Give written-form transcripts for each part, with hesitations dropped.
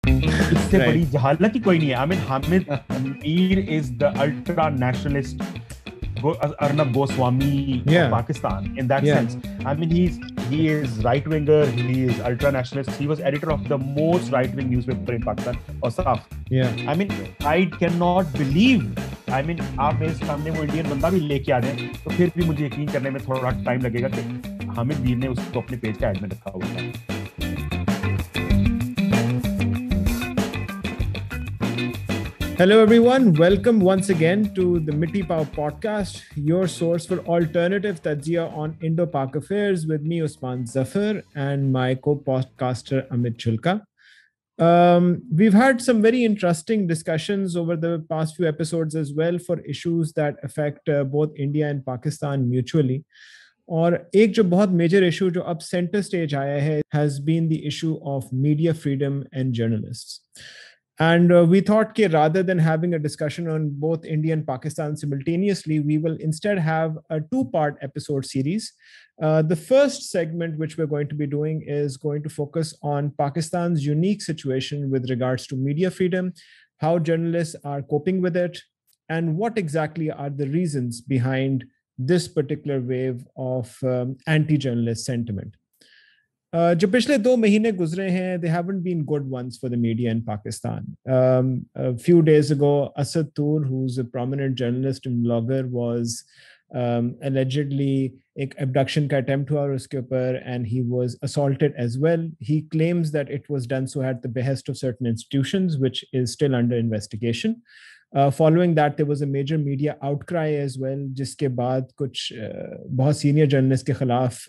इससे बड़ी जहालत ही कोई नहीं है. I mean, Hamid Mir is the ultra nationalist Arnab Goswami of Pakistan in that sense. I mean, he is right winger, he is ultra nationalist. He was editor of the most right wing newspaper in Pakistan, Asaf. Yeah. I mean, I cannot believe. I mean, आप मेरे सामने वो Indian बंदा भी लेके आ जाए तो फिर भी मुझे यकीन करने में थोड़ा टाइम लगेगा कि हामिद मीर ने उसको अपने पेज का ऐड में रखा हुआ है. Hello everyone, welcome once again to the Mitti Pav podcast, your source for alternative tajziya on Indo-Pak affairs with me Usman Zafar and my co-podcaster Amit Chulka. We've had some very interesting discussions over the past few episodes as well for issues that affect both India and Pakistan mutually. और एक जो बहुत major issue जो अब centre stage आया है has been the issue of media freedom and journalists. And we thought that rather than having a discussion on both India and Pakistan simultaneously, we will instead have a two-part episode series. The first segment, which we're going to be doing, is going to focus on Pakistan's unique situation with regards to media freedom, how journalists are coping with it, and what exactly are the reasons behind this particular wave of anti-journalist sentiment. जो पिछले 2 महीने गुजरे हैं, they haven't been good ones for the media in Pakistan. A few days ago, Asad Tur, who's a prominent journalist and blogger, was allegedly एक abduction का attempt हुआ उसके ऊपर, and he was assaulted as well. He claims that it was done so at the behest of certain institutions, which is still under investigation. Following that, there was a major media outcry as well, जिसके बाद कुछ बहुत senior journalists के खिलाफ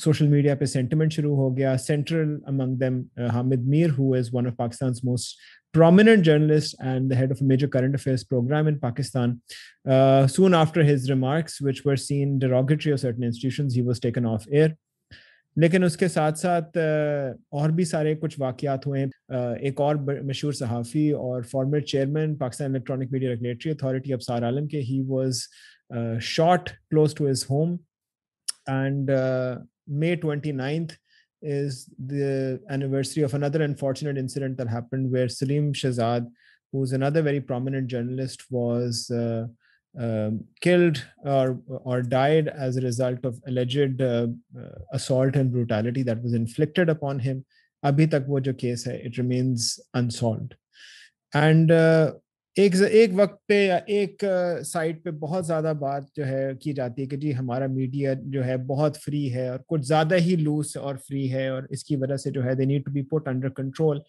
social media पे sentiment शुरू हो गया. Central among them, Hamid Mir, who is one of Pakistan's most prominent journalists and the head of a major current affairs program in Pakistan. Soon after his remarks, which were seen derogatory of certain institutions, he was taken off air. लेकिन उसके साथ साथ और भी सारे कुछ वाक़यात हुए. एक और मशहूर सहाफ़ी और former chairman Pakistan electronic media regulatory authority Afsar Alam के, he was shot close to his home. And May 29th is the anniversary of another unfortunate incident that happened where Salim Shahzad, who's another very prominent journalist, was killed or died as a result of alleged assault and brutality that was inflicted upon him. Abhi tak wo jo case hai, it remains unsolved. And एक वक्त पे या एक side पे बहुत ज़्यादा बात जो है की जाती है कि जी हमारा मीडिया जो है बहुत फ्री है और कुछ ज़्यादा ही लूज और फ्री है और इसकी वजह से जो है they need to be put under control,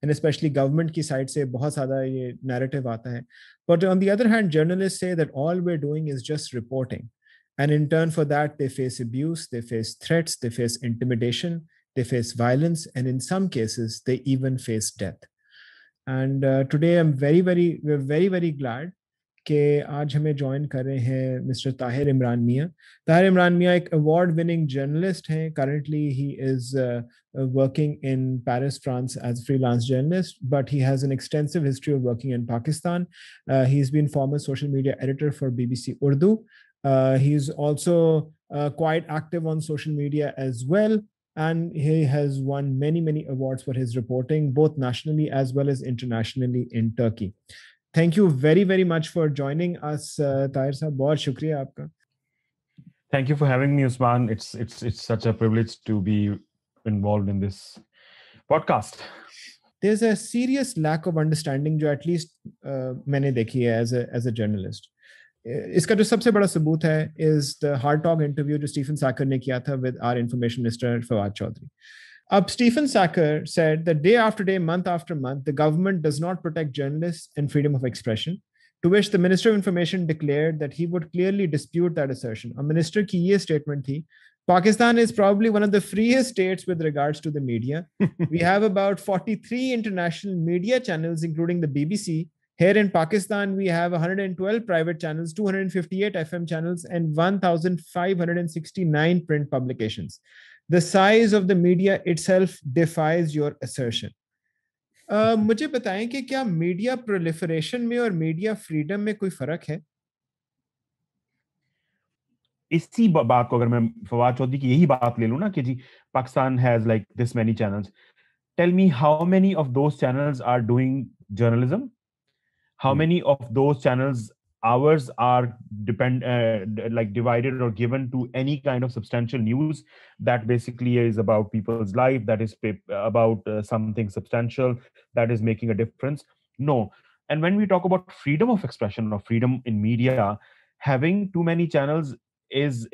and specially government की साइड से बहुत ज़्यादा ये नैरेटिव आता है. But on the other hand journalist से that all we are doing is just reporting, and in turn for that they face abuse, they face threats, they face intimidation, they face violence, and in some cases they even face death. And today we're very glad कि आज हमें join कर रहे हैं mister Tahir Imran मियाँ. ताहिर इमरान मियाँ एक award winning journalist हैं. Currently he is working in Paris, France as a freelance journalist, but he has an extensive history of working in Pakistan. He's been former social media editor for BBC Urdu. He's also quite active on social media as well. And he has won many awards for his reporting, both nationally as well as internationally in Turkey. Thank you very much for joining us, Tahir sahab. बहुत शुक्रिया आपका. Thank you for having me, Usman. It's such a privilege to be involved in this podcast. There's a serious lack of understanding जो at least मैंने देखी है as a journalist. इसका जो सबसे बड़ा सबूत है is the hard talk interview जो Stephen Sacker ने किया था with our information minister Fawad Chaudhry. अब Stephen Sacker said that day after day, month after month, the government does not protect journalists and freedom of expression, to which the Minister of Information declared that he would clearly dispute that assertion. A minister की ये statement थी, Pakistan is probably one of the freest states with regards to the media. We have about 43 international media channels, including the BBC. Here in Pakistan, we have 112 private channels, 258 FM channels, and 1,569 print publications. The size of the media itself defies your assertion. मुझे बताएं कि क्या media proliferation में और media freedom में कोई फर्क है? इसी बात को अगर मैं फवाद चौधरी की यही बात ले लूं ना कि जी Pakistan has like this many channels, tell me how many of those channels are doing journalism, how many of those channels hours are like divided or given to any kind of substantial news that basically is about people's life, that is about something substantial, that is making a difference. No. And when we talk about freedom of expression or freedom in media, having too many channels is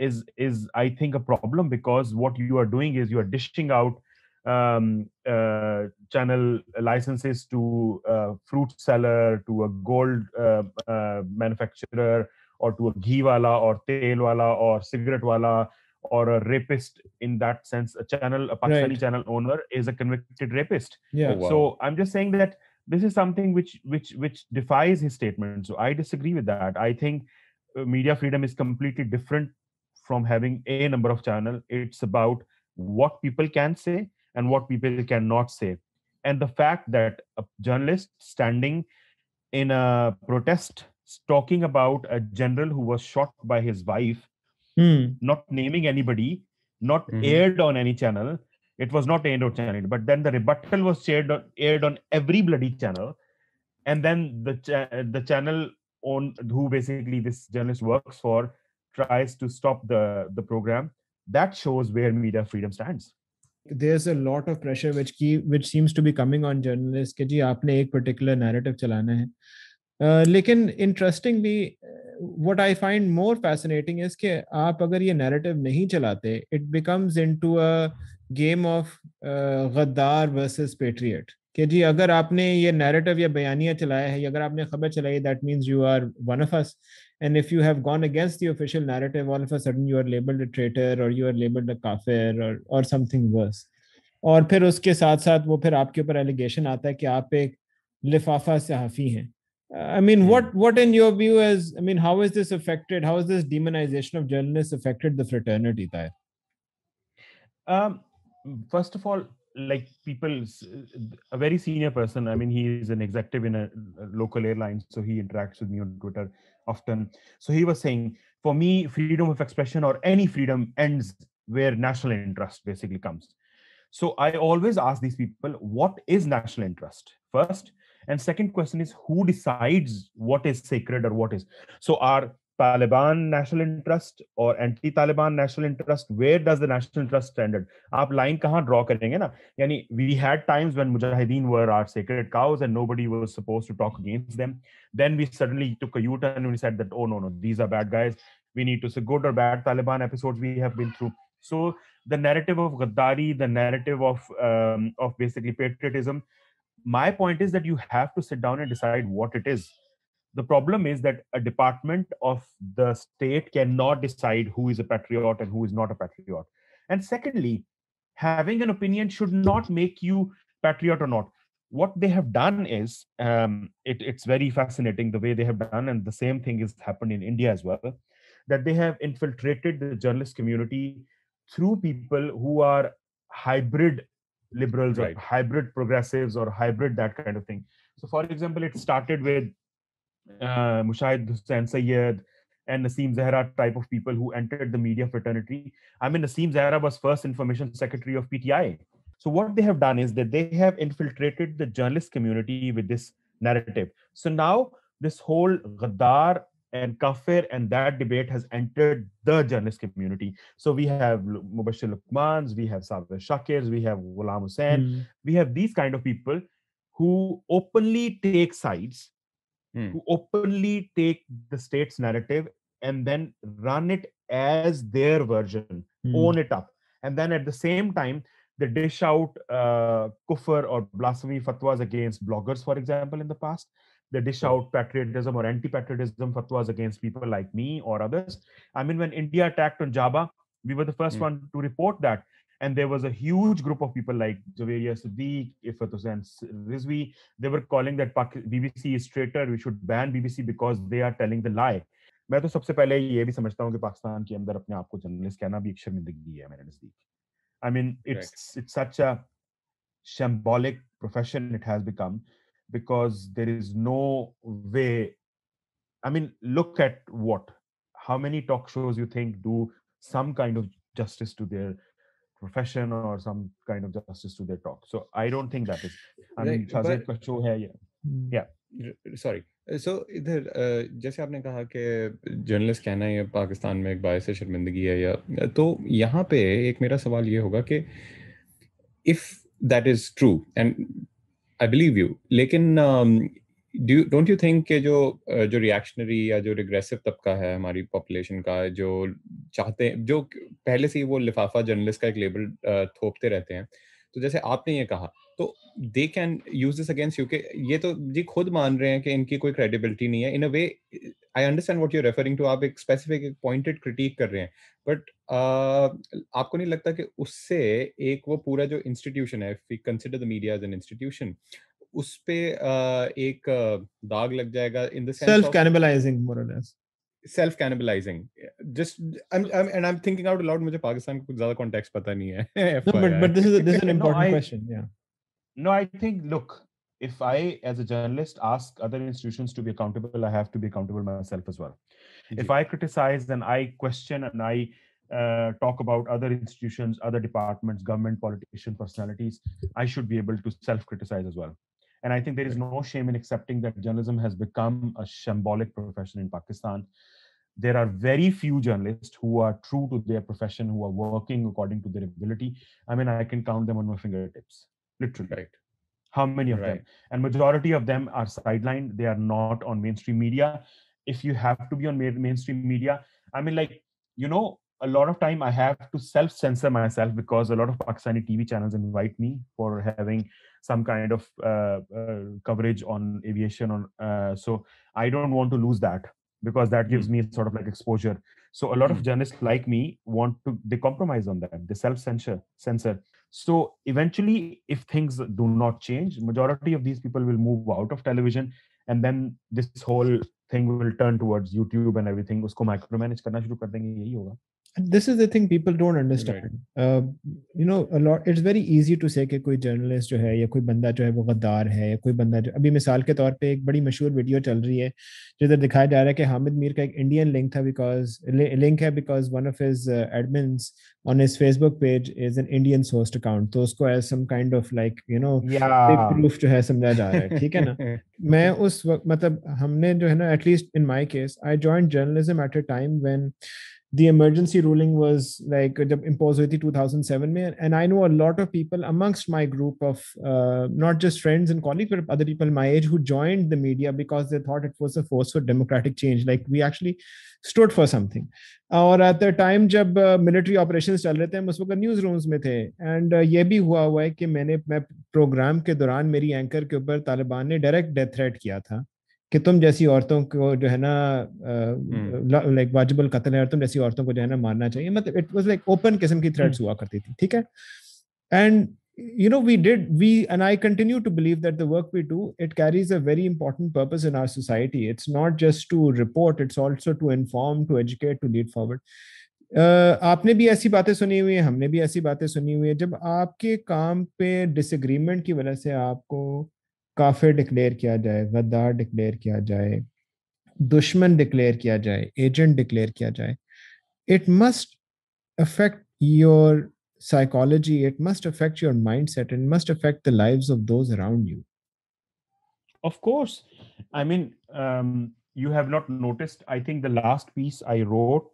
I think a problem, because what you are doing is you are dishing out channel licenses to a fruit seller, to a gold manufacturer, or to a ghee wala, or tel wala, or cigarette wala, or a rapist. In that sense, a Pakistani Right. channel owner is a convicted rapist. Yeah. So I'm just saying that this is something which defies his statement. So I disagree with that. I think media freedom is completely different from having a number of channel. It's about what people can say and what people cannot say. And the fact that a journalist standing in a protest talking about a general who was shot by his wife, Hmm. not naming anybody, not aired on any channel. It was not aired on channel, but then the rebuttal was aired on every bloody channel. And then the channel on who basically this journalist works for tries to stop the program. That shows where media freedom stands. There's a lot of pressure which seems to be coming on journalists कि जी आपने एक particular narrative चलाना है. लेकिन interestingly what I find more fascinating is कि आप अगर ये नैरेटिव नहीं चलाते, it becomes into a game of गद्दार वर्सेस पेट्रियट. कि जी अगर आपने ये नैरेटिव या बयानिया चलाया है, या अगर आपने खबर चलाई, that means you are one of us. And if you have gone against the official narrative, all of a sudden you are labelled a traitor, और यू आर लेबल्ड अ काफिर, और समथिंग वर्स. और फिर उसके साथ साथ वो फिर आपके ऊपर एलिगेशन आता है कि आप एक लिफाफा सहाफ़ी हैं. I mean, what in your view is, I mean, how is this affected? How is this demonization of journalists affected the fraternity, Tahir? Um, First of all, like people, a very senior person. I mean, he is an executive in a local airline, so he interacts with me on Twitter often. So he was saying, for me, freedom of expression or any freedom ends where national interest basically comes. So I always ask these people, what is national interest first? And second question is, who decides what is sacred or what is? So are Taliban national interest or anti-Taliban national interest? Where does the national interest stand? आप line कहाँ draw करेंगे ना? यानी we had times when Mujahideen were our sacred cows and nobody was supposed to talk against them. Then we suddenly took a U-turn and we said that, oh no, these are bad guys. We need to say good or bad Taliban episodes we have been through. So the narrative of Ghaddari, the narrative of basically patriotism. My point is that you have to sit down and decide what it is. The problem is that a department of the state cannot decide who is a patriot and who is not a patriot. And secondly, having an opinion should not make you patriot or not. What they have done is, it's very fascinating the way they have done, and the same thing has happened in India as well, that they have infiltrated the journalist community through people who are hybrid liberals or hybrid progressives or hybrid that kind of thing. So, for example, it started with Mushahid Hussain Sayyed and Naseem Zahra type of people who entered the media fraternity. I mean, Naseem Zahra was first information secretary of PTI. So what they have done is that they have infiltrated the journalist community with this narrative. So now this whole Ghaddar and Kafir and that debate has entered the journalist community. So we have Mubashir Luqmans, we have Sabir Shakirs, we have Ghulam Hussain, we have these kind of people who openly take sides, who openly take the state's narrative and then run it as their version, own it up. And then at the same time, they dish out kufr or blasphemy fatwas against bloggers, for example, in the past. They dish out patriotism or anti-patriotism fatwas against people like me or others. I mean, when India attacked on Jabba, we were the first one to report that. And there was a huge group of people like Javeria Siddiq, Ifat Hussain Rizvi. They were calling that BBC is traitor. We should ban BBC because they are telling the lie. मैं तो सबसे पहले ये भी समझता हूँ कि पाकिस्तान के अंदर अपने आप को जर्नलिस्ट कहना भी एक शर्मिंदगी है मेरे नजदीक. I mean, it's such a shambolic profession it has become, because there is no way. I mean, look at how many talk shows you think do some kind of justice to their profession or some kind of justice to their talk. So I don't think that is. I mean, Right, Shahzad ka show hai, yeah. Sorry so इधर जैसे आपने कहा कि journalist कहना है पाकिस्तान में एक बायस शर्मिंदगी है, या तो यहाँ पे एक मेरा सवाल ये होगा कि if that is true and I believe you, लेकिन डोंट यू थिंक कि जो रिएक्शनरी या जो रिग्रेसिव तबका है हमारी पॉपुलेशन का, जो चाहते हैं, जो पहले से ही वो लिफाफा जर्नलिस्ट का एक लेबल थोपते रहते हैं, तो जैसे आपने ये कहा, तो they can use this against you कि ये तो जी खुद मान रहे हैं कि इनकी कोई क्रेडिबिलिटी नहीं है। In a way I understand what you are referring to, आप एक स्पेसिफिक एक पॉइंटेड क्रिटिक कर रहे हैं, बट आपको नहीं लगता कि उससे एक वो पूरा जो इंस्टीट्यूशन है, if we consider the media as an institution, उस पे एक दाग लग जाएगा in the sense self cannibalizing more or less, self cannibalizing? Just I'm thinking out loud, मुझे पाकिस्तान का कुछ ज्यादा कॉन्टेक्स्ट पता नहीं है। no, but this is an important question. Yeah, no, I think, look, if I as a journalist ask other institutions to be accountable, I have to be accountable myself as well. If I criticize and I question and I talk about other institutions, other departments, government, politician personalities, I should be able to self-criticize as well. And I think there is no shame in accepting that journalism has become a shambolic profession in Pakistan. There are very few journalists who are true to their profession, who are working according to their ability. I mean, I can count them on my fingertips, literally. Right. How many of them? And majority of them are sidelined. They are not on mainstream media. If you have to be on mainstream media, I mean, like, you know, a lot of time I have to self-censor myself because a lot of Pakistani TV channels invite me for having some kind of coverage on aviation. So I don't want to lose that, because that gives me sort of like exposure. So a lot of journalists like me they compromise on that. They censor. So eventually, if things do not change, majority of these people will move out of television, and then this whole thing will turn towards YouTube and everything. Usko micromanage karna shuru kar denge, yahi hoga. And this is the thing people don't understand. You know, a lot. It's very easy to say कि कोई journalist जो है या कोई बंदा जो है वो गद्दार है, या कोई बंदा जो, अभी मिसाल के तौर पे एक बड़ी मशहूर वीडियो चल रही है जिधर दिखाया जा रहा है कि हामिद मीर का एक इंडियन लिंक है because one of his admins on his Facebook page is an Indian sourced account, तो उसको as some kind of like you know big proof जो है समझा जा रहा है, ठीक है ना। मैं उस वक्त मतलब हमने जो है ना, at least in my case, I joined journalism at a time when the emergency ruling was like जब imposed हुई थी 2007 में, and I know a lot of people amongst my group of not just friends and colleagues but other people my age who joined the media because they thought it was a force for democratic change, like we actually stood for something. और at the time जब military operations चल रहे थे, हम उस वक्त news rooms में थे, and ये भी हुआ है कि मैं प्रोग्राम के दौरान मेरी एंकर के ऊपर तालिबान ने डायरेक्ट डेथ थ्रेट किया था कि तुम जैसी औरतों को जो है ना लाइक वाजिबुल कत्ल है और तुम जैसी औरतों को जो है ना मारना चाहिए, मतलब इट वाज लाइक ओपन किस्म की थ्रेट्स हुआ करती थी, ठीक है। And you know we and I continue to believe that the work we do, it carries a very important purpose in our society. It's not just to report, it's also to inform, to educate, to lead forward. आपने भी ऐसी बातें सुनी हुई है, हमने भी ऐसी बातें सुनी हुई है, जब आपके काम पे डिसएग्रीमेंट की वजह से आपको काफिर डिक्लेयर किया जाए, गद्दार डिक्लेयर किया जाए, दुश्मन डिक्लेयर किया जाए, एजेंट डिक्लेयर किया जाए, it must affect your psychology, it must affect your mindset, and must affect the lives of those around you. Of course. I mean, you have not noticed, I think the last piece I wrote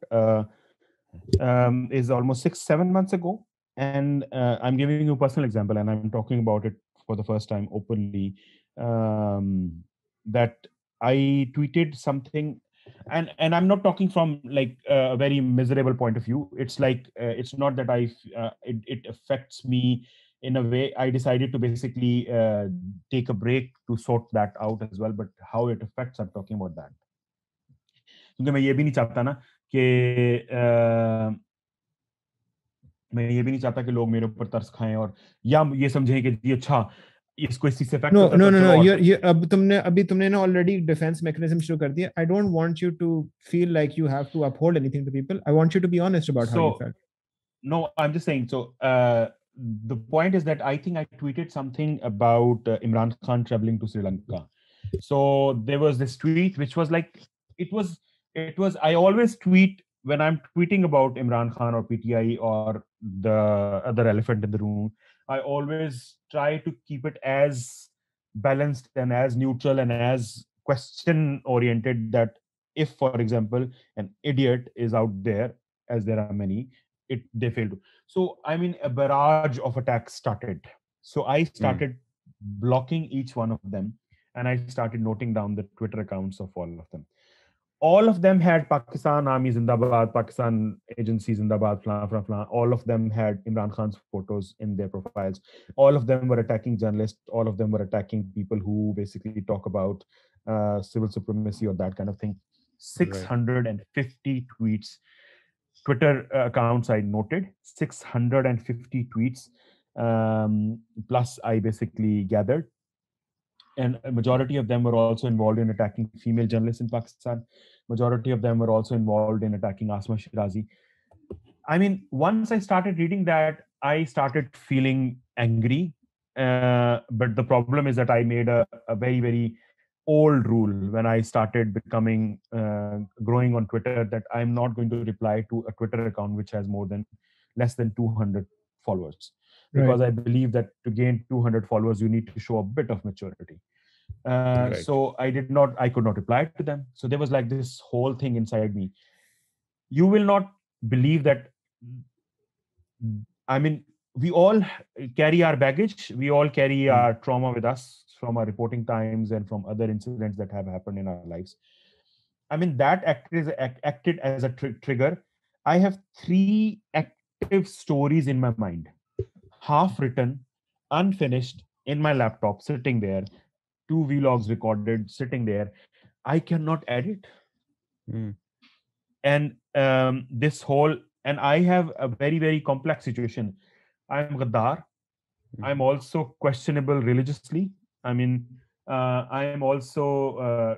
is almost 6-7 months ago, and I'm giving you a personal example and I'm talking about it for the first time openly, that I tweeted something, and I'm not talking from like a very miserable point of view. It's like it's not that it affects me in a way. I decided to basically take a break to sort that out as well, but how it affects, I'm talking about that, क्योंकि मैं ये भी नहीं चाहता ना कि मैं ये भी नहीं चाहता कि लोग मेरे ऊपर तरस खाएं और या ये समझें कि जी अच्छा इसको इस चीज से इफेक्ट होता है। No, ये अब तुमने ना ऑलरेडी डिफेंस मैकेनिज्म शुरू कर दिया। I don't want you to feel like you have to uphold anything to people. I want you to be honest about how you felt. No, I'm just saying, so the point is that I think I tweeted something about Imran Khan traveling to Sri Lanka. So there was this tweet which was like, it was I always tweet when I'm tweeting about Imran Khan or PTI or the other elephant in the room, I always try to keep it as balanced and as neutral and as question oriented that if, for example, an idiot is out there, as there are many, they fail to. So, I mean, a barrage of attacks started. So I started blocking each one of them, and I started noting down the Twitter accounts of all of them. All of them had Pakistan Army Zindabad, Pakistan Agency Zindabad, flan, flan, flan. All of them had Imran Khan's photos in their profiles. All of them were attacking journalists. All of them were attacking people who basically talk about civil supremacy or that kind of thing. 650 tweets. Twitter accounts I noted, 650 tweets. Plus, I basically gathered. And a majority of them were also involved in attacking female journalists in Pakistan. Majority of them were also involved in attacking Asma Shirazi. I mean, once I started reading that, I started feeling angry. But the problem is that I made a very, very old rule when I started becoming growing on Twitter that I'm not going to reply to a Twitter account which has less than 200 followers, because I believe that to gain 200 followers you need to show a bit of maturity. So I could not reply to them. So there was like this whole thing inside me. You will not believe that. I mean, we all carry our baggage. We all carry our trauma with us from our reporting times and from other incidents that have happened in our lives. I mean, that acted as a trigger. I have 3 active stories in my mind, half written, unfinished, in my laptop, sitting there. 2 vlogs recorded, sitting there. I cannot edit. And and I have a very, very complex situation. I'm Ghaddar. I'm also questionable religiously. I mean, I am also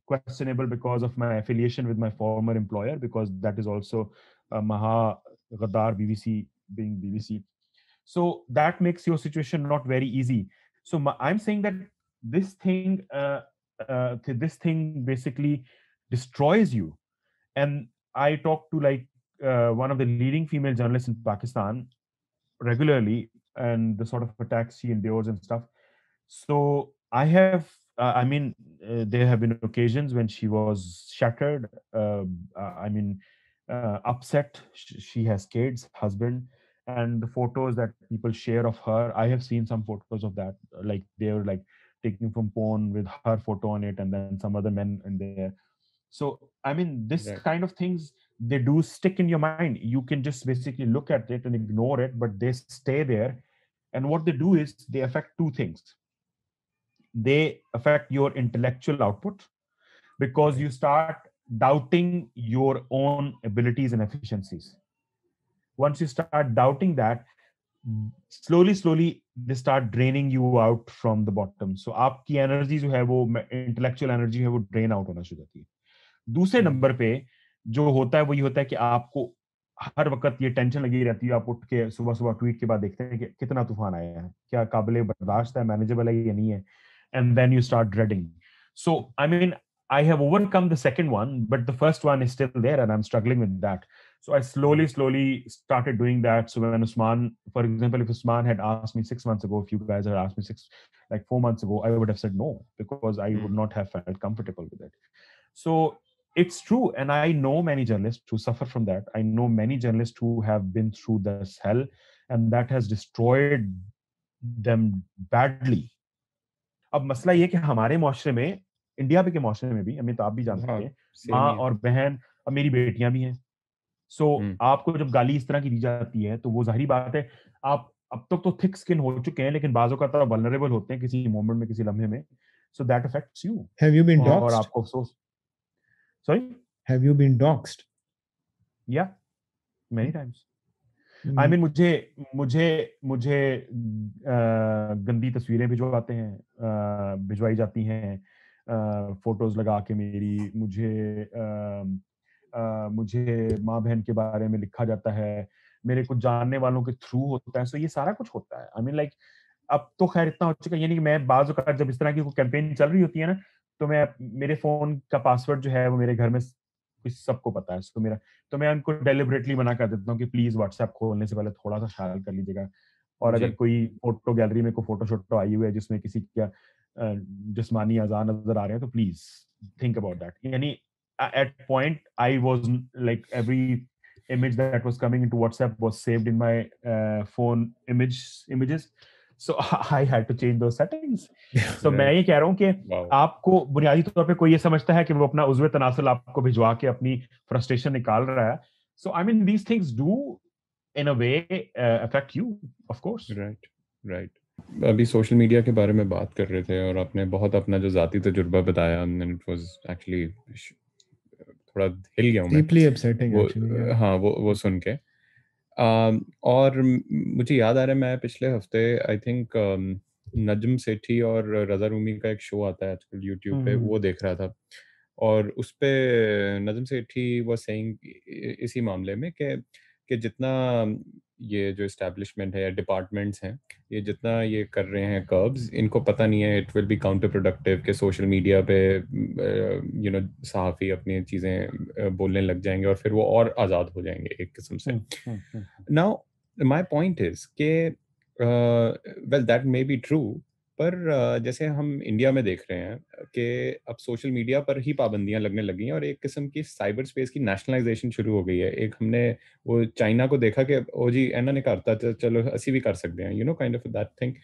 questionable because of my affiliation with my former employer, because that is also Maha Ghaddar, BBC being BBC. So that makes your situation not very easy. So I'm saying that this thing basically destroys you. And I talk to one of the leading female journalists in Pakistan regularly, and the sort of attacks she endures and stuff. So I have, there have been occasions when she was shattered. Upset. She has kids, husband, and the photos that people share of her. I have seen some photos of that, like they were like taken from porn with her photo on it, and then some other men in there. So, I mean, this kind of things, they do stick in your mind. You can just basically look at it and ignore it, but they stay there. And what they do is they affect 2 things. They affect your intellectual output, because you start doubting your own abilities and efficiencies. Once you start doubting that, slowly they start draining you out from the bottom. So आपकी energy जो है वो intellectual energy है वो drain out होना शुरू होती है. दूसरे नंबर पे जो होता है वो ये होता है कि आपको हर वक्त ये टेंशन लगी रहती है. आप उठ के सुबह सुबह ट्वीट के बाद देखते हैं कि कितना तूफान आया है, क्या काबिल बर्दाश्त है, मैनेजेबल है या नहीं है, and then you start dreading. So I mean, I have overcome the second one, but the first one is still there and I'm struggling with that. So I slowly started doing that. So when Usman, for example, if Usman had asked me 6 months ago, if you guys had asked me 4 months ago, I would have said no, because I would not have felt comfortable with it. So it's true. And I know many journalists who suffer from that. I know many journalists who have been through this hell, and that has destroyed them badly. अब मसला ये कि हमारे माशरे में, India के माशरे में भी, हमें तो आप भी जानते हैं, माँ और बहन, अब मेरी बेटियां भी हैं. सो आपको जब गाली इस तरह की दी जाती है तो वो जाहिर बात है, आप अब तक तो थिक स्किन हो चुके हैं, लेकिन बाजों का तरह वल्नरेबल होते हैं किसी मोमेंट में, किसी लम्हे में. So that affects you. Have you been doxxed? और आपको अफसोस. Sorry, have you been doxxed? या मेनी टाइम्स. आई मीन, मुझे गंदी तस्वीरें भिजवाई जाती हैं, फोटोज लगा के मेरी. मुझे माँ बहन के बारे में लिखा जाता है, मेरे कुछ जानने वालों के थ्रू होता है. सो ये सारा कुछ होता है. आई मीन लाइक, अब तो खैर इतना हो चुका है, यानी कि मैं बाज़ औक़ात जब इस तरह की कोई कैंपेन चल रही होती है ना, तो मेरे फोन का पासवर्ड जो है वो मेरे घर में सबको पता है। तो मैं उनको डेलिबरेटली मना कर देता हूँ कि प्लीज व्हाट्सएप खोलने से पहले थोड़ा सा ख्याल कर लीजिएगा, और अगर कोई फोटो गैलरी में कोई फोटो शोटो आई हुई है जिसमें किसी का जिस्मानी अज़ा नजर आ रहे हैं, तो प्लीज थिंक अबाउट दैट। यानी at point I was like every image that was coming into WhatsApp was saved in my phone images, so I had to change those settings. So मैं ये कह रहा हूँ कि आपको बुनियादी तौर पे कोई ये समझता है कि वो अपना उज़्वे तनासुल आपको भिजवा के अपनी फ्रस्ट्रेशन निकाल रहा है, so I mean these things do in a way affect you, of course. right. अभी सोशल मीडिया के बारे में बात कर रहे थे और आपने बहुत अपना जो जाती तजुर्बा बताया, and it was actually थोड़ा हिल गया हूँ मैं, deeply upsetting actually, yeah. हाँ, वो सुन के। और मुझे याद आ रहा है, मैं पिछले हफ्ते आई थिंक नजम सेठी और रजा रूमी का एक शो आता है आजकल यूट्यूब पे, वो देख रहा था, और उस पे नजम सेठी वो सेइंग इसी मामले में कि जितना ये जो इस्टेब्लिशमेंट है या डिपार्टमेंट्स हैं, ये जितना ये कर रहे हैं कर्ब्स, इनको पता नहीं है it will be counter productive कि सोशल मीडिया पे सहाफ़ी अपनी चीज़ें बोलने लग जाएंगे और फिर वो और आज़ाद हो जाएंगे एक किस्म से। नाउ माय पॉइंट इज के well that may be true, पर जैसे हम इंडिया में देख रहे हैं कि अब सोशल मीडिया पर ही पाबंदियां लगने लगी हैं और एक किस्म की साइबर स्पेस की नेशनलाइजेशन शुरू हो गई है। एक हमने वो चाइना को देखा कि ओ जी एना ने करता तो चलो असी भी कर सकते हैं, you know, kind of that thing.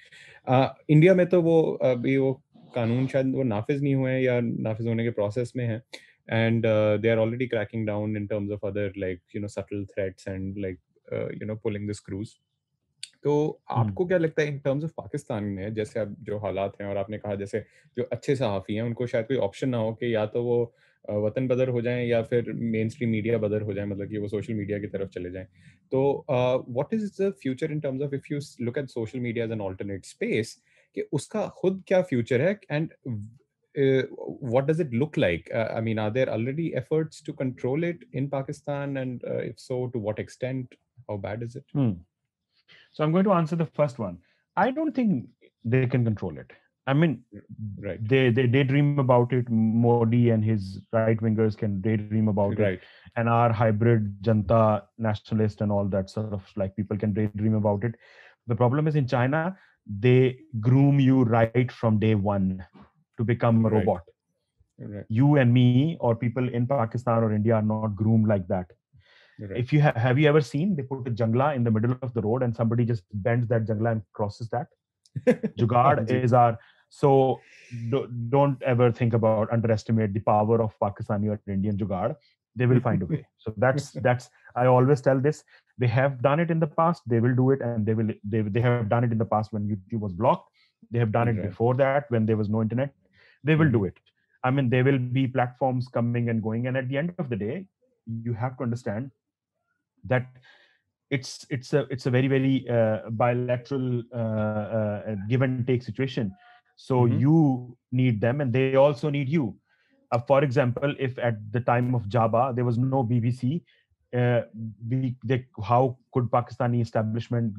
India में तो वो अभी वो कानून शायद वो नाफिज नहीं हुए हैं या नाफिज होने के प्रोसेस में हैं, and they are already cracking down in terms of other, like, you know, subtle threats and like you know, pulling the screws. तो आपको क्या लगता है इन टर्म्स ऑफ पाकिस्तान में, जैसे अब जो हालात हैं, और आपने कहा जैसे जो अच्छे सहाफ़ी हैं उनको शायद कोई ऑप्शन ना हो कि या तो वो वतन बदर हो जाएं या फिर मेन स्ट्रीम मीडिया बदर हो जाए, मतलब कि वो सोशल मीडिया की तरफ चले जाएं, तो what is the future in terms of, if you look at social media as an alternate space, कि उसका खुद क्या फ्यूचर है, and what does it look like? I mean, are there already efforts to control it in Pakistan, and if so, to what extent? How bad is it? So I'm going to answer the first one. I don't think they can control it. I mean, right. They daydream about it. Modi and his right wingers can daydream about right. it, and our hybrid Janta nationalist and all that sort of like people can daydream about it. The problem is in China, they groom you right from day one to become a robot. Right. You and me or people in Pakistan or India are not groomed like that. Right. If you have you ever seen they put a jungla in the middle of the road and somebody just bends that jungla and crosses that? Jugaad is our, so don't ever think about underestimate the power of Pakistani or Indian jugaad. They will find a way. So that's I always tell this. They have done it in the past. They will do it, and they have done it in the past when YouTube was blocked. They have done it before that when there was no internet. They will do it. I mean, there will be platforms coming and going, and at the end of the day, you have to understand that it's a very very bilateral give and take situation. So you need them, and they also need you. For example, if at the time of Jabba there was no BBC, how could Pakistani establishment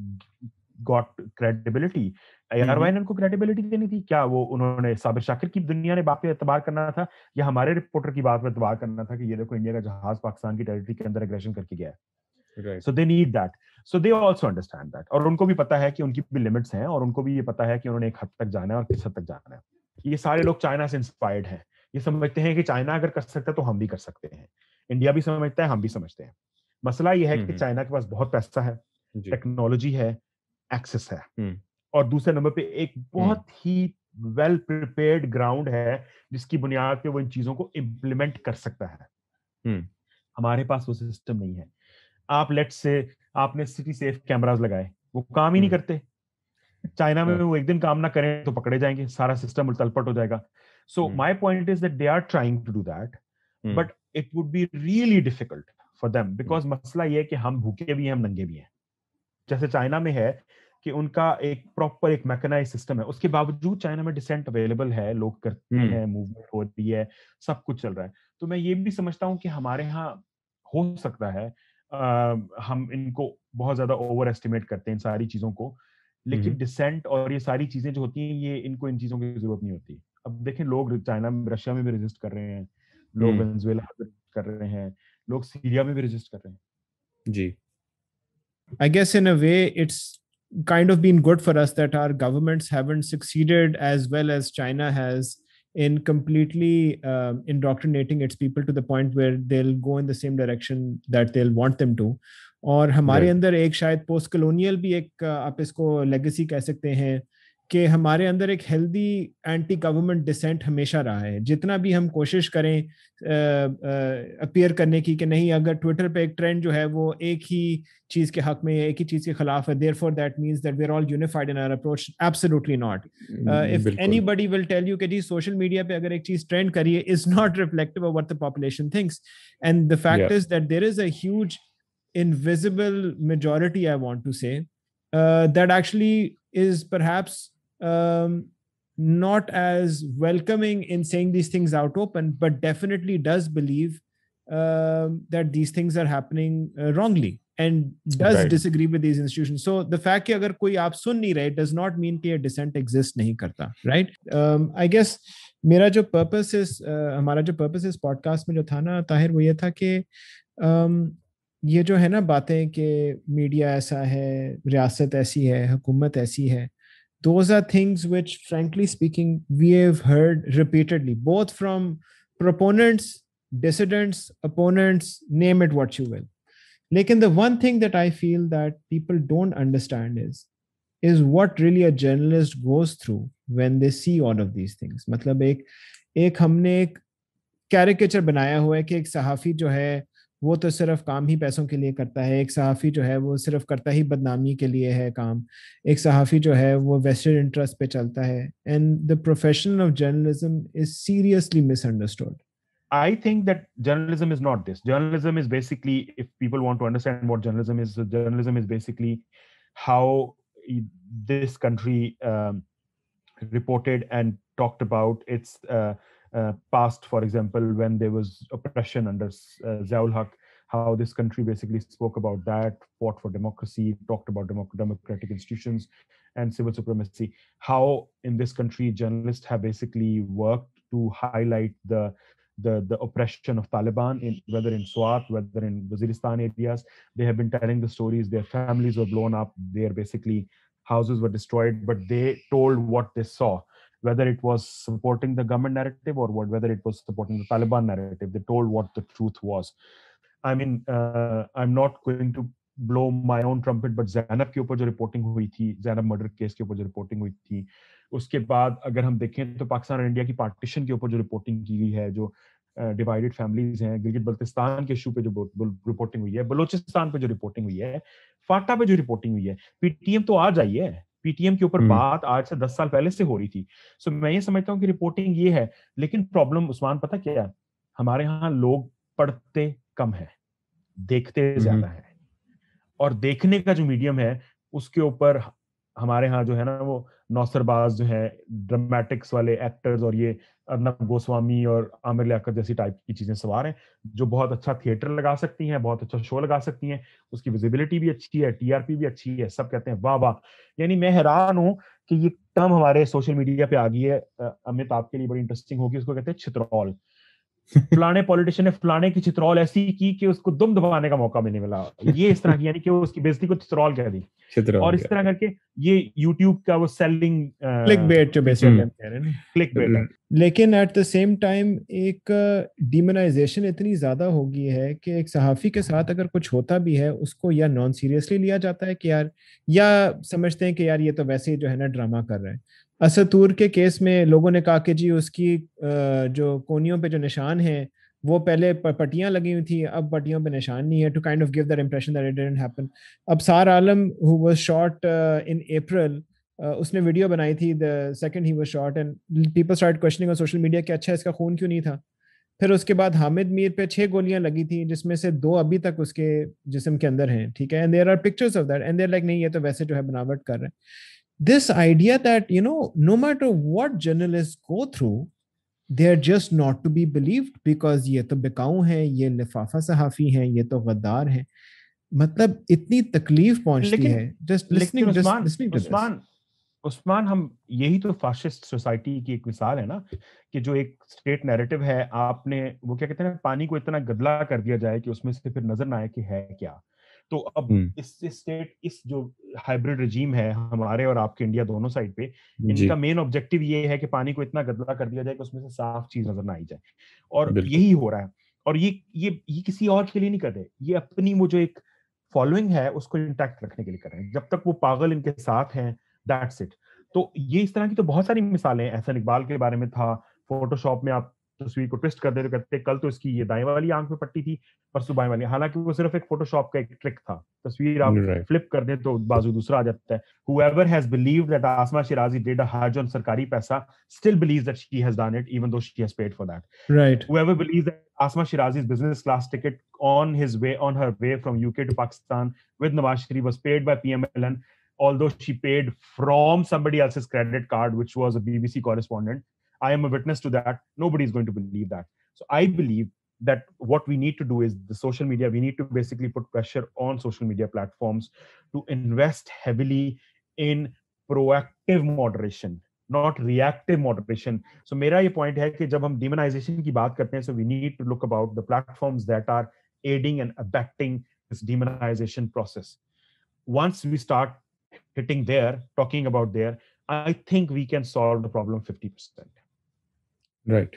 got credibility? ARYN को credibility देनी थी क्या? वो उन्होंने साबिर शाकिर की दुनिया ने बात पे एतबार करना था, या हमारे रिपोर्टर की बात पे एतबार करना था कि ये देखो इंडिया का जहाज पाकिस्तान की टेरिटरी के अंदर एग्रेशन करके गया है? Right. So they need that. So they also understand that. और उनको भी पता है कि उनकी भी लिमिट्स हैं, और उनको भी ये पता है कि उन्होंने एक हद तक जाना है और किस हद तक जाना है। ये सारे लोग चाइना से इंस्पायर्ड हैं। ये समझते हैं कि चाइना अगर कर सकता है तो हम भी कर सकते हैं। इंडिया भी समझता है, हम भी समझते हैं। मसला ये है कि चाइना के पास बहुत पैसा है, टेक्नोलॉजी है, एक्सेस है, और दूसरे नंबर पे एक बहुत ही वेल प्रिपेयर्ड ग्राउंड है जिसकी बुनियाद पे वो इन चीजों को इम्प्लीमेंट कर सकता है। हमारे पास वो सिस्टम नहीं है। आप लेट्स से आपने सिटी सेफ कैमरास लगाए, वो काम ही नहीं करते। चाइना में वो एक दिन काम ना करें तो पकड़े जाएंगे, सारा सिस्टम उलटपट हो जाएगा। So my point is that they are trying to do that, but it would be really difficult for them, because मसला ये है कि हम भूखे भी हैं, हम नंगे भी हैं। जैसे चाइना में है कि उनका एक प्रॉपर एक मैकेनाइज सिस्टम है, उसके बावजूद चाइना में डिसेंट अवेलेबल है, लोग करते हैं, मूवमेंट हो रही है, सब कुछ चल रहा है। तो मैं ये भी समझता हूँ कि हमारे यहाँ हो सकता है हम इनको बहुत ज्यादा ओवर एस्टिमेट करते हैं इन सारी चीजों को, लेकिन डिसेंट और ये सारी चीजें जो होती हैं, ये इनको इन चीजों की जरूरत नहीं होती। अब देखें, लोग चाइना में, रशिया में भी रेजिस्ट कर रहे हैं, लोग वेनेजुएला में कर रहे हैं, लोग सीरिया में भी रेजिस्ट कर रहे हैं। जी, I guess in a way it's kind of been good for us that our governments haven't succeeded as well as China has in completely indoctrinating its people to the point where they'll go in the same direction that they'll want them to. और हमारे अंदर एक शायद post colonial भी एक आप इसको legacy कह सकते हैं कि हमारे अंदर एक हेल्दी एंटी गवर्नमेंट डिसेंट हमेशा रहा है। जितना भी हम कोशिश करें अपीयर करने की कि नहीं, अगर ट्विटर पे एक ट्रेंड जो है वो एक ही चीज के हक में है, एक ही चीज के खिलाफ है, therefore that means that we are all unified in our approach. Absolutely not. If anybody will tell you कि जी सोशल मीडिया पे अगर एक चीज ट्रेंड करिए is not reflective of what the population thinks, and the fact is that there is a huge invisible majority, I want to say, that actually is perhaps not as welcoming in saying these things out open, but definitely does believe that these things are happening wrongly and does disagree with these institutions. So the fact कि अगर कोई आप सुन नहीं रहे does not mean कि dissent exist नहीं करता, right? I guess मेरा जो purpose is हमारा जो purpose इस podcast में जो था ना ताहिर, वो ये था कि ये जो है ना बातें कि मीडिया ऐसा है, रियासत ऐसी है, हुकूमत ऐसी है, those are things which frankly speaking we have heard repeatedly, both from proponents, dissidents, opponents, name it what you will. Lekin the one thing that I feel that people don't understand is what really a journalist goes through when they see all of these things. मतलब एक हमने एक caricature बनाया हुआ है कि एक सहाफ़ी जो है वो तो सिर्फ काम ही पैसों के लिए करता है, एक सहाफ़ी जो है वो सिर्फ करता ही बदनामी के लिए है काम, एक सहाफ़ी जो है वो वेस्टेड इंटरेस्ट पे चलता है, and the profession of journalism is seriously misunderstood. I think that journalism is not this. Journalism is basically, if people want to understand what journalism is basically how this country reported and talked about its past. For example, when there was oppression under Ziaul Haq, how this country basically spoke about that, fought for democracy, talked about democratic institutions and civil supremacy. How in this country journalists have basically worked to highlight the oppression of Taliban, whether in Swat, whether in Waziristan areas. They have been telling the stories. Their families were blown up. Their basically houses were destroyed, but they told what they saw. Whether it was supporting the government narrative or whether it was supporting the Taliban narrative, they told what the truth was. I mean, I'm not going to blow my own trumpet, but Zainab के ऊपर जो reporting हुई थी, Zainab murder case के ऊपर जो reporting हुई थी, उसके बाद अगर हम देखें तो पाकिस्तान और इंडिया की पार्टीशन के ऊपर जो रिपोर्टिंग की गई है, जो डिवाइडेड फैमिलीज हैं, गिलगित बल्तिस्तान के इशू पे जो रिपोर्टिंग हुई है, बलूचिस्तान पे जो रिपोर्टिंग हुई है, फाटा पे जो रिपोर्टिंग हुई है, पीटीएम तो आज आई है, पीटीएम के ऊपर बात आज से 10 साल पहले से हो रही थी. सो मैं ये समझता हूँ कि रिपोर्टिंग ये है, लेकिन प्रॉब्लम उस्मान पता क्या है, हमारे यहाँ लोग पढ़ते कम है, देखते ज्यादा है, और देखने का जो मीडियम है उसके ऊपर हमारे यहाँ जो है ना वो नौसरबाज जो है, ड्रामेटिक्स वाले एक्टर्स और ये अर्नब गोस्वामी और आमिर लियाकत जैसी टाइप की चीजें सवार हैं, जो बहुत अच्छा थिएटर लगा सकती हैं, बहुत अच्छा शो लगा सकती हैं, उसकी विजिबिलिटी भी अच्छी है, टीआरपी भी अच्छी है, सब कहते हैं वाह वाह. यानी मैं हैरान हूं कि ये टर्म हमारे सोशल मीडिया पे आ गई है. अमित, आपके लिए बड़ी इंटरेस्टिंग होगी, उसको कहते हैं छित्रौल. फलाने पॉलिटिशियन ने फलाने की चित्रौल ऐसी की कि उसको दुम दबाने का मौका भी नहीं मिला. ये इस तरह की, यानी कि उसकी बेइज्जती को चित्रौल कह दी. और इस तरह करके ये YouTube का वो सेलिंग क्लिकबेट जो बेसिकली हम कह रहे हैं, क्लिकबेट है. लेकिन एट द सेम टाइम एक डिमोनाइजेशन इतनी ज्यादा हो गई है कि एक सहाफी के साथ अगर कुछ होता भी है उसको या नॉन सीरियसली लिया जाता है कि यार, या समझते हैं कि यार ये तो वैसे ही जो है ना ड्रामा कर रहे हैं. असतूर के केस में लोगों ने कहा कि जी उसकी जो कोनियों पे जो निशान हैं वो पहले पट्टियां लगी हुई थी, अब पट्टियों पे निशान नहीं है, to kind of give that impression that it didn't happen. अब Sar Alam who was shot in April, उसने वीडियो बनाई थी the second he was shot, and people started questioning on social media कि अच्छा इसका खून क्यों नहीं था. फिर उसके बाद हामिद मीर पे 6 गोलियां लगी थी, जिसमें से 2 अभी तक उसके जिस्म के अंदर हैं, ठीक है, and there are pictures of that, and there like नहीं ये तो वैसे जो है बनावट कर रहे हैं. This idea that, you know, no matter what journalists go through, they're just not to be believed because ये तो बिकाऊ हैं, ये लिफाफा सहाफी हैं, ये तो गद्दार हैं. मतलब इतनी तकलीफ पहुंचती है just listening to this. Usman, हम यही तो फाशिस्ट सोसाइटी की एक मिसाल है ना, कि जो एक स्टेट नैरेटिव है, आपने वो क्या कहते हैं ना, पानी को इतना गदला कर दिया जाए कि उसमें से फिर नजर ना आए कि है क्या। तो अब इस स्टेट, इस जो हाइब्रिड रजीम है हमारे और आपके इंडिया दोनों साइड पे, इनका मेन ऑब्जेक्टिव ये है कि पानी को इतना गदला कर दिया जाए कि उसमें से साफ चीज नजर ना आई जाए, और यही हो रहा है। और ये किसी और के लिए नहीं कर रहे, ये अपनी वो जो एक फॉलोइंग है उसको इंटैक्ट रखने के लिए कर रहे हैं। जब तक वो पागल इनके साथ हैं, दैट्स इट। तो ये इस तरह की तो बहुत सारी मिसालें हैं। एहसन इकबाल के बारे में था, फोटोशॉप में आप तस्वीर को ट्विस्ट कर दे तो कहते कल तो इसकी ये दाएं वाली आंख में पट्टी थी, परसों बाएं वाली, हालांकि वो सिर्फ एक फोटोशॉप का एक ट्रिक था। तस्वीर आप फ्लिप कर दें तो बाजू दूसरा आ जाता है। Whoever has believed that Asma Shirazi did a Hajj on सरकारी पैसा still believes that she has done it, even though she has paid for that. Right. Whoever believes that Asma Shirazi's business class ticket on her way from UK to Pakistan with Nawaz Sharif was paid by PMLN, although she paid from somebody else's credit card, which was a BBC correspondent. I am a witness to that. Nobody is going to believe that. So I believe that what we need to do is the social media, we need to basically put pressure on social media platforms to invest heavily in proactive moderation, not reactive moderation. So मेरा ये point है कि जब हम demonization की बात करते हैं, so we need to look about the platforms that are aiding and abetting this demonization process. Once we start hitting there, talking about there, I think we can solve the problem 50%. Right.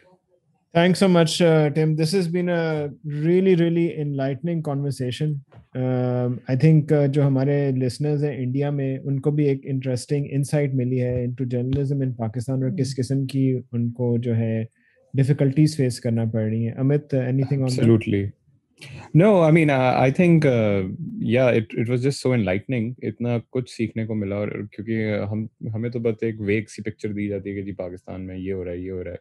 Thanks so much, Tim. This has been a really, really enlightening conversation. I think जो हमारे listeners हैं India में, उनको भी एक interesting insight मिली है into journalism in Pakistan और किस किस्म की उनको जो है difficulties face करना पड़ रही हैं. Amit, anything on that? Absolutely. No, I mean, I think, yeah, it was just so enlightening. इतना कुछ सीखने को मिला, और क्योंकि हमें तो बस एक वेग सी पिक्चर दी जाती है कि जी पाकिस्तान में ये हो रहा है, ये हो रहा है.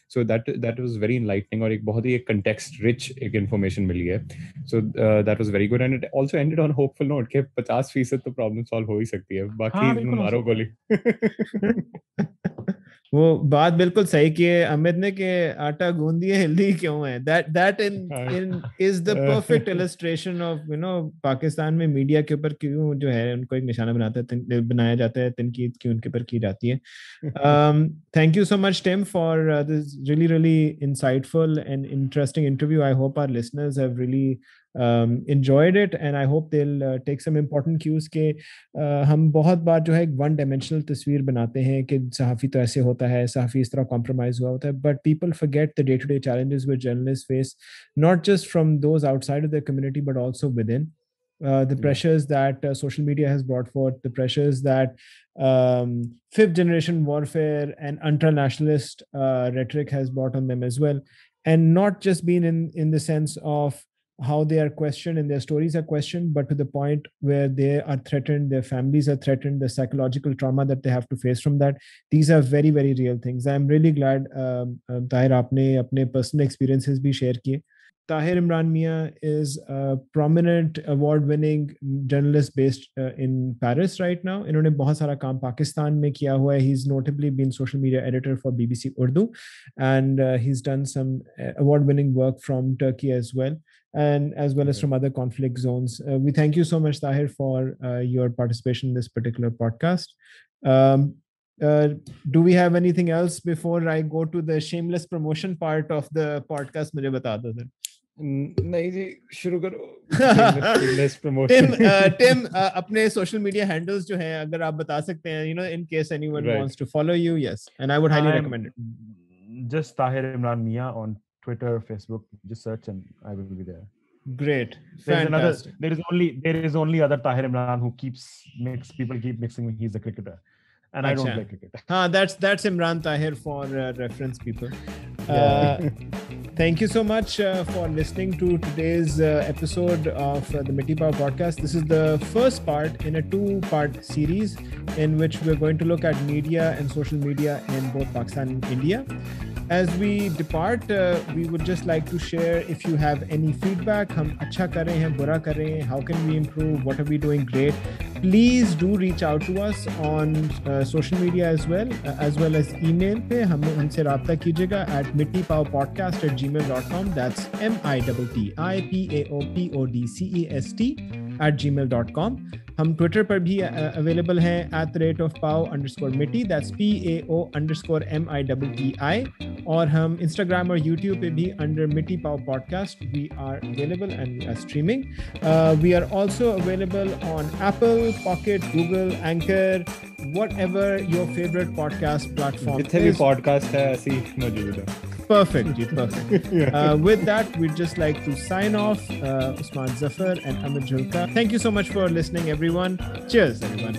So that was very enlightening, और एक बहुत ही एक context rich एक information मिली है. So that was very good, and it also ended on hopeful note कि 50% तो problem solve हो ही सकती है, बाकी मारो गोली. वो बात बिल्कुल सही की है अमित ने कि आटा गूंदिए हेल्दी क्यों है. that in is the perfect illustration of, you know, Pakistan में मीडिया के ऊपर क्यों जो है उनको एक निशाना बनाया जाता है, तनकीद क्यों उनके ऊपर की जाती है. Thank you so much, Tim, for this really insightful and interesting interview. I hope our listeners have really enjoyed it, and I hope they'll take some important cues के हम बहुत बार जो है एक वन डायमेंशनल तस्वीर बनाते हैं कि सहाफ़ी तो ऐसे होता है, सहाफ़ी इस तरह कॉम्प्रोमाइज हुआ होता है, but people forget the day-to-day challenges which journalists face, not just from those outside of their community but also within. The pressures that social media has brought forth, the pressures that fifth generation warfare and ultra-nationalist rhetoric has brought on them as well, and not just been in the sense of how they are questioned and their stories are questioned, but to the point where they are threatened, their families are threatened, the psychological trauma that they have to face from that. These are very real things. I'm really glad Tahir आपने अपने personal experiences भी share किए. Tahir Imran Mia is a prominent award-winning journalist based in Paris right now. इन्होंने बहुत सारा काम पाकिस्तान में किया हुआ है. He's notably been social media editor for BBC Urdu, and he's done some award-winning work from Turkey as well, and as well as from other conflict zones. We thank you so much, Tahir, for your participation in this particular podcast. Do we have anything else before I go to the shameless promotion part of the podcast? मुझे बता दो sir. नहीं जी, शुरू करो. shameless promotion. Tim, अपने social media handles जो हैं अगर आप बता सकते हैं, you know, in case anyone wants to follow you. Yes, and I would highly recommend it. Just Tahir Imran Mia on Twitter, Facebook. Just search and I will be there. Great. Fantastic. There is only other Tahir Imran who makes people keep mixing me. He's a cricketer. And I don't play cricket. That's Imran Tahir for reference, people. Thank you so much for listening to today's episode of the Mitti Pav podcast. This is the first part in a 2-part series in which we're going to look at media and social media in both Pakistan and India. As we depart, we would just like to share if you have any feedback. हम अच्छा कर रहे हैं, बुरा कर रहे हैं, how can we improve, what are we doing great? Please do reach out to us on social media as well as email पे हमसे राब्ता कीजिएगा at mittipavpodcast@gmail.com. That's MITTIPAOPODCAST pao@gmail.com. हम ट्विटर पर भी अवेलेबल हैं @pao_mitti, that's PAO_MITTI, और हम इंस्टाग्राम और यूट्यूब पे भी under Mitti Pao podcast we are available and we are streaming. We are also available on Apple, Pocket, Google, Anchor, whatever your favorite podcast platform जितने भी podcast है ऐसी मौजूद है. Perfect. With that, we'd just like to sign off. Usman Zafar and Amit Julka. Thank you so much for listening, everyone. Cheers, everyone.